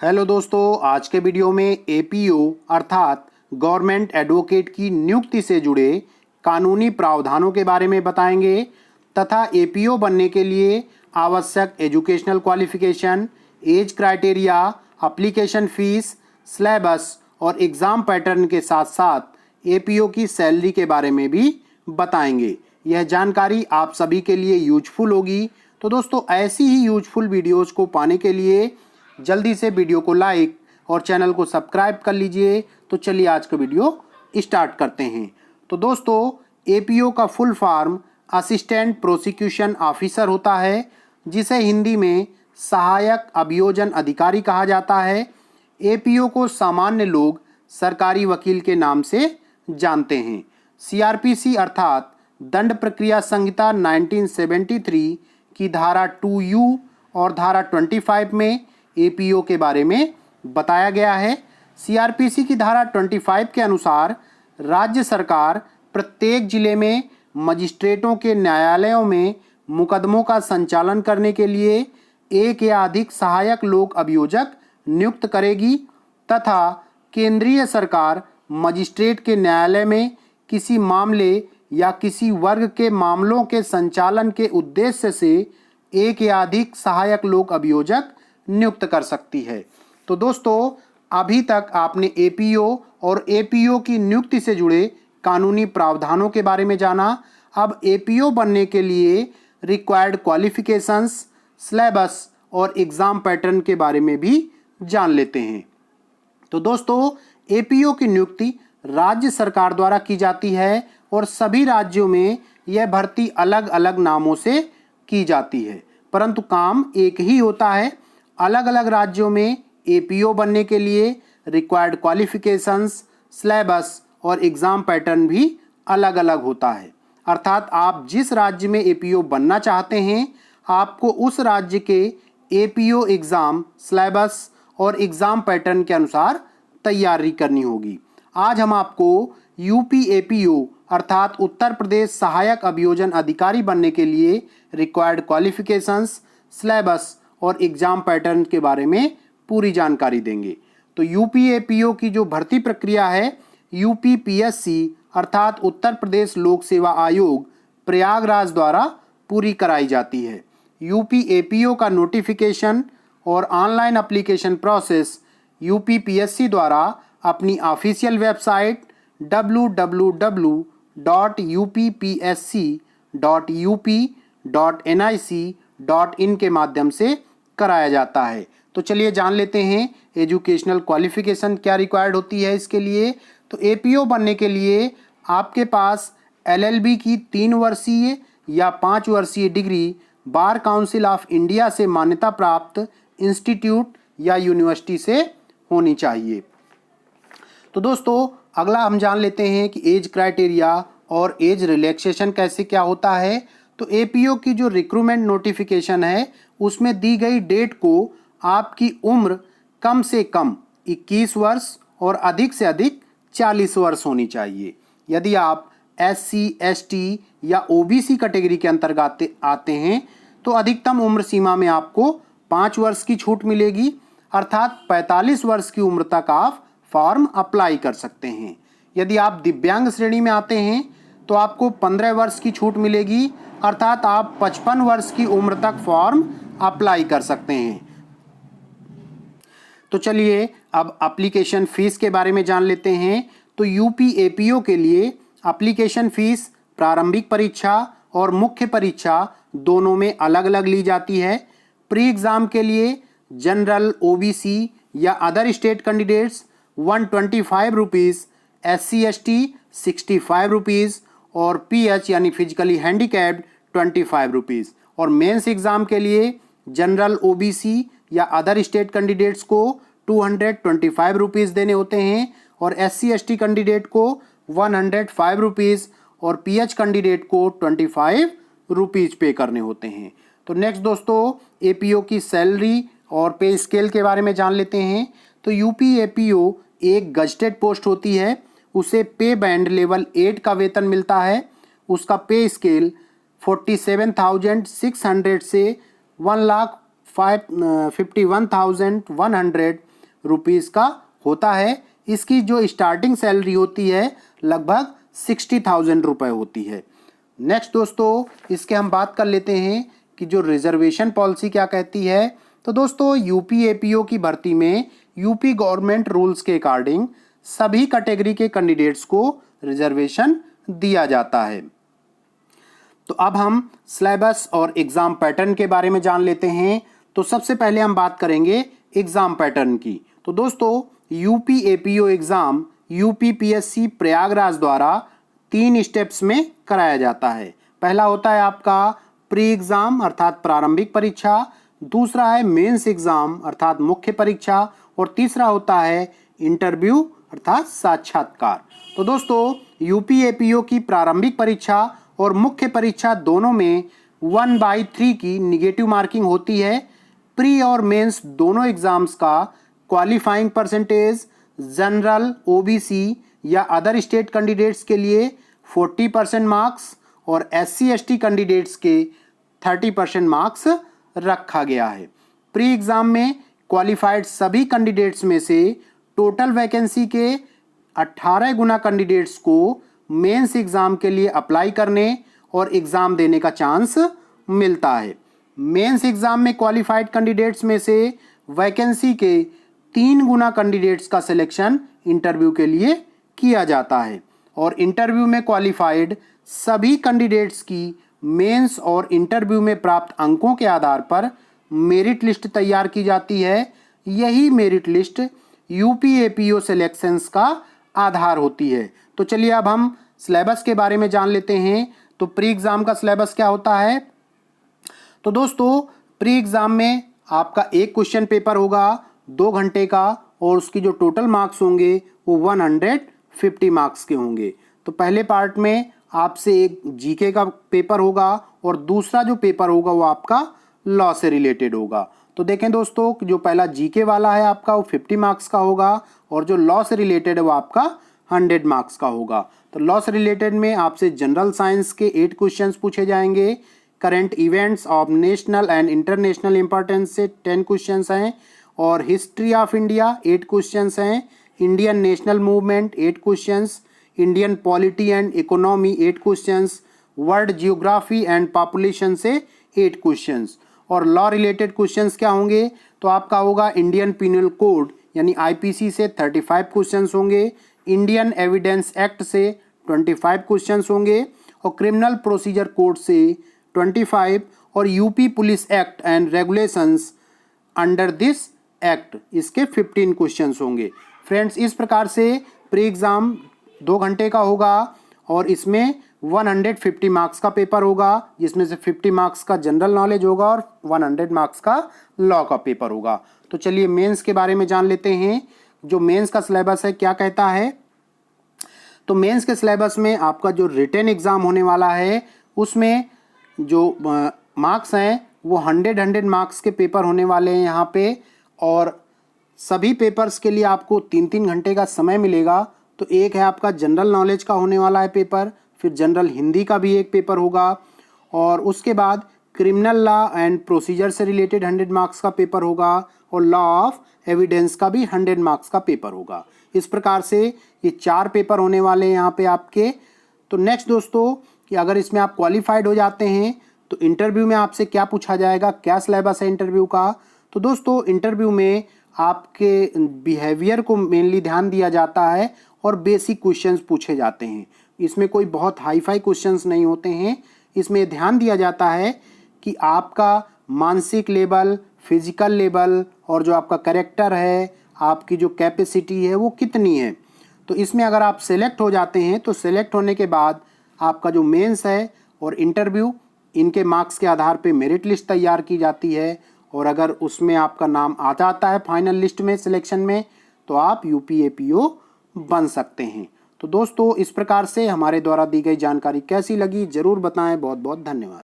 Hello दोस्तों, आज के वीडियो में एपीओ अर्थात गवर्नमेंट एडवोकेट की नियुक्ति से जुड़े कानूनी प्रावधानों के बारे में बताएंगे तथा एपीओ बनने के लिए आवश्यक educational qualification, age criteria, application fees, syllabus और एग्ज़ाम पैटर्न के साथ साथ एपीओ की सैलरी के बारे में भी बताएंगे। यह जानकारी आप सभी के लिए यूजफुल होगी। तो दोस्तों, ऐसी ही यूजफुल वीडियोज़ को पाने के लिए जल्दी से वीडियो को लाइक और चैनल को सब्सक्राइब कर लीजिए। तो चलिए आज का वीडियो स्टार्ट करते हैं। तो दोस्तों, एपीओ का full form assistant prosecution officer होता है, जिसे हिंदी में सहायक अभियोजन अधिकारी कहा जाता है। एपीओ को सामान्य लोग सरकारी वकील के नाम से जानते हैं। सीआरपीसी अर्थात दंड प्रक्रिया संहिता 1973 की धारा 2U और धारा 25 में एपीओ के बारे में बताया गया है। सीआरपीसी की धारा 25 के अनुसार राज्य सरकार प्रत्येक जिले में मजिस्ट्रेटों के न्यायालयों में मुकदमों का संचालन करने के लिए एक या अधिक सहायक लोक अभियोजक नियुक्त करेगी तथा केंद्रीय सरकार मजिस्ट्रेट के न्यायालय में किसी मामले या किसी वर्ग के मामलों के संचालन के उद्देश्य से एक या अधिक सहायक लोक अभियोजक नियुक्त कर सकती है। तो दोस्तों, अभी तक आपने एपीओ और एपीओ की नियुक्ति से जुड़े कानूनी प्रावधानों के बारे में जाना। अब एपीओ बनने के लिए रिक्वायर्ड क्वालिफिकेशंस, सिलेबस और एग्ज़ाम पैटर्न के बारे में भी जान लेते हैं। तो दोस्तों, एपीओ की नियुक्ति राज्य सरकार द्वारा की जाती है और सभी राज्यों में यह भर्ती अलग अलग नामों से की जाती है, परंतु काम एक ही होता है। अलग अलग राज्यों में एपीओ बनने के लिए रिक्वायर्ड क्वालिफिकेशंस, सिलेबस और एग्ज़ाम पैटर्न भी अलग अलग होता है। अर्थात आप जिस राज्य में एपीओ बनना चाहते हैं, आपको उस राज्य के एपीओ एग्ज़ाम, सिलेबस और एग्ज़ाम पैटर्न के अनुसार तैयारी करनी होगी। आज हम आपको यूपी एपीओ अर्थात उत्तर प्रदेश सहायक अभियोजन अधिकारी बनने के लिए रिक्वायर्ड क्वालिफिकेशंस, सिलेबस और एग्ज़ाम पैटर्न के बारे में पूरी जानकारी देंगे। तो यूपी एपीओ की जो भर्ती प्रक्रिया है, यूपीपीएससी अर्थात उत्तर प्रदेश लोक सेवा आयोग प्रयागराज द्वारा पूरी कराई जाती है। यूपी एपीओ का नोटिफिकेशन और ऑनलाइन एप्लीकेशन प्रोसेस यूपीपीएससी द्वारा अपनी ऑफिशियल वेबसाइट www.uppsc.up.nic.in के माध्यम से कराया जाता है। तो चलिए जान लेते हैं एजुकेशनल क्वालिफिकेशन क्या रिक्वायर्ड होती है इसके लिए। तो एपीओ बनने के लिए आपके पास एलएलबी की 3 वर्षीय या 5 वर्षीय degree bar council of India से मान्यता प्राप्त इंस्टीट्यूट या यूनिवर्सिटी से होनी चाहिए। तो दोस्तों, अगला हम जान लेते हैं कि एज क्राइटेरिया और एज रिलैक्सेशन कैसे क्या होता है। तो एपीओ की जो रिक्रूटमेंट नोटिफिकेशन है, उसमें दी गई डेट को आपकी उम्र कम से कम 21 वर्ष और अधिक से अधिक 40 वर्ष होनी चाहिए। यदि आप एससी, एसटी या ओबीसी कैटेगरी के अंतर्गत आते हैं तो अधिकतम उम्र सीमा में आपको 5 वर्ष की छूट मिलेगी, अर्थात 45 वर्ष की उम्र तक आप फॉर्म अप्लाई कर सकते हैं। यदि आप दिव्यांग श्रेणी में आते हैं तो आपको 15 वर्ष की छूट मिलेगी, अर्थात आप 55 वर्ष की उम्र तक फॉर्म अप्लाई कर सकते हैं। तो चलिए अब एप्लीकेशन फ़ीस के बारे में जान लेते हैं। तो यूपी एपीओ के लिए एप्लीकेशन फ़ीस प्रारंभिक परीक्षा और मुख्य परीक्षा दोनों में अलग अलग ली जाती है। प्री एग्ज़ाम के लिए जनरल, ओबीसी या other state candidates 125 rupees, SC ST 65 rupees और पीएच यानी फिजिकली हैंडीकैप्ड 25 रुपीज़। और मेंस एग्ज़ाम के लिए जनरल, ओबीसी या अदर स्टेट कैंडिडेट्स को 225 रुपीज़ देने होते हैं और एससी एसटी कैंडिडेट को 105 रुपीज़ और पीएच कैंडिडेट को 25 रुपीज़ पे करने होते हैं। तो नेक्स्ट दोस्तों, एपीओ की सैलरी और पे स्केल के बारे में जान लेते हैं। तो यूपी एपीओ एक गजटेड पोस्ट होती है, उसे पे बैंड लेवल 8 का वेतन मिलता है। उसका पे स्केल 47,600 से 1,51,100 रुपीज़ का होता है। इसकी जो स्टार्टिंग सैलरी होती है लगभग 60,000 रुपये होती है। नेक्स्ट दोस्तों, इसके हम बात कर लेते हैं कि जो रिजर्वेशन पॉलिसी क्या कहती है। तो दोस्तों, यूपी एपीओ की भर्ती में यूपी गवर्नमेंट रूल्स के अकॉर्डिंग सभी कैटेगरी के कैंडिडेट्स को रिजर्वेशन दिया जाता है। तो अब हम सिलेबस और एग्ज़ाम पैटर्न के बारे में जान लेते हैं। तो सबसे पहले हम बात करेंगे एग्ज़ाम पैटर्न की। तो दोस्तों, UP APO exam UPPSC Prayagraj द्वारा 3 स्टेप्स में कराया जाता है। पहला होता है आपका प्री एग्ज़ाम अर्थात प्रारंभिक परीक्षा, दूसरा है मेंस एग्ज़ाम अर्थात मुख्य परीक्षा, और तीसरा होता है इंटरव्यू अर्थात साक्षात्कार। तो दोस्तों, यूपी एपीओ की प्रारंभिक परीक्षा और मुख्य परीक्षा दोनों में 1/3 की निगेटिव मार्किंग होती है। प्री और मेंस दोनों एग्जाम्स का क्वालिफाइंग परसेंटेज जनरल, ओबीसी या अदर स्टेट कैंडिडेट्स के लिए 40% मार्क्स और SC/ST कैंडिडेट्स के 30% मार्क्स रखा गया है। प्री एग्ज़ाम में क्वालिफाइड सभी कैंडिडेट्स में से टोटल वैकेंसी के 18 गुना कैंडिडेट्स को मेंस एग्ज़ाम के लिए अप्लाई करने और एग्ज़ाम देने का चांस मिलता है। मेंस एग्ज़ाम में क्वालिफाइड कैंडिडेट्स में से वैकेंसी के 3 गुना कैंडिडेट्स का सिलेक्शन इंटरव्यू के लिए किया जाता है, और इंटरव्यू में क्वालिफाइड सभी कैंडिडेट्स की मेंस और इंटरव्यू में प्राप्त अंकों के आधार पर मेरिट लिस्ट तैयार की जाती है। यही merit list UP APO selections का आधार होती है। तो चलिए अब हम सिलेबस के बारे में जान लेते हैं। तो प्री एग्ज़ाम का सिलेबस क्या होता है। तो दोस्तों, प्री एग्ज़ाम में आपका एक क्वेश्चन पेपर होगा 2 घंटे का, और उसकी जो टोटल मार्क्स होंगे वो 150 मार्क्स के होंगे। तो पहले पार्ट में आपसे एक जीके का पेपर होगा और दूसरा जो पेपर होगा वो आपका लॉ से रिलेटेड होगा। तो देखें दोस्तों, जो पहला जीके वाला है आपका वो 50 मार्क्स का होगा, और जो लॉ से रिलेटेड है वो आपका 100 मार्क्स का होगा। तो लॉ से रिलेटेड में आपसे जनरल साइंस के 8 क्वेश्चंस पूछे जाएंगे, current events of national and international importance से 10 क्वेश्चंस हैं, और हिस्ट्री ऑफ इंडिया 8 क्वेश्चंस हैं, Indian national movement 8 questions, Indian polity and economy 8 questions, world geography and population से 8 क्वेश्चंस। और लॉ रिलेटेड क्वेश्चंस क्या होंगे, तो आपका होगा इंडियन पिनल कोड यानी आईपीसी से 35 क्वेश्चंस होंगे, इंडियन एविडेंस एक्ट से 25 क्वेश्चंस होंगे, और क्रिमिनल प्रोसीजर कोड से 25, और UP police act and regulations under this act इसके 15 क्वेश्चंस होंगे। फ्रेंड्स, इस प्रकार से प्री एग्ज़ाम 2 घंटे का होगा, और इसमें 150 मार्क्स का पेपर होगा, जिसमें से 50 मार्क्स का जनरल नॉलेज होगा और 100 मार्क्स का लॉ का पेपर होगा। तो चलिए मेंस के बारे में जान लेते हैं। जो मेंस का सिलेबस है क्या कहता है। तो मेंस के सिलेबस में आपका जो रिटन एग्ज़ाम होने वाला है उसमें जो मार्क्स हैं वो 100 मार्क्स के पेपर होने वाले हैं यहाँ पे, और सभी पेपर्स के लिए आपको 3-3 घंटे का समय मिलेगा। तो एक है आपका जनरल नॉलेज का होने वाला है पेपर, फिर जनरल हिंदी का भी एक पेपर होगा, और उसके बाद क्रिमिनल लॉ एंड प्रोसीजर से रिलेटेड 100 मार्क्स का पेपर होगा, और लॉ ऑफ एविडेंस का भी 100 मार्क्स का पेपर होगा। इस प्रकार से ये 4 पेपर होने वाले हैं यहाँ पे आपके। तो नेक्स्ट दोस्तों, कि अगर इसमें आप क्वालिफाइड हो जाते हैं तो इंटरव्यू में आपसे क्या पूछा जाएगा, क्या सिलेबस है इंटरव्यू का। तो दोस्तों, इंटरव्यू में आपके बिहेवियर को मेनली ध्यान दिया जाता है और बेसिक क्वेश्चंस पूछे जाते हैं। इसमें कोई बहुत हाई फाई क्वेश्चंस नहीं होते हैं। इसमें ध्यान दिया जाता है कि आपका मानसिक लेवल, फिजिकल लेवल, और जो आपका कैरेक्टर है, आपकी जो कैपेसिटी है वो कितनी है। तो इसमें अगर आप सेलेक्ट हो जाते हैं तो सेलेक्ट होने के बाद आपका जो मेंस है और इंटरव्यू, इनके मार्क्स के आधार पे मेरिट लिस्ट तैयार की जाती है, और अगर उसमें आपका नाम आ जाता है फाइनल लिस्ट में, सिलेक्शन में, तो आप यूपीएपीओ बन सकते हैं। तो दोस्तों, इस प्रकार से हमारे द्वारा दी गई जानकारी कैसी लगी ज़रूर बताएं। बहुत बहुत धन्यवाद।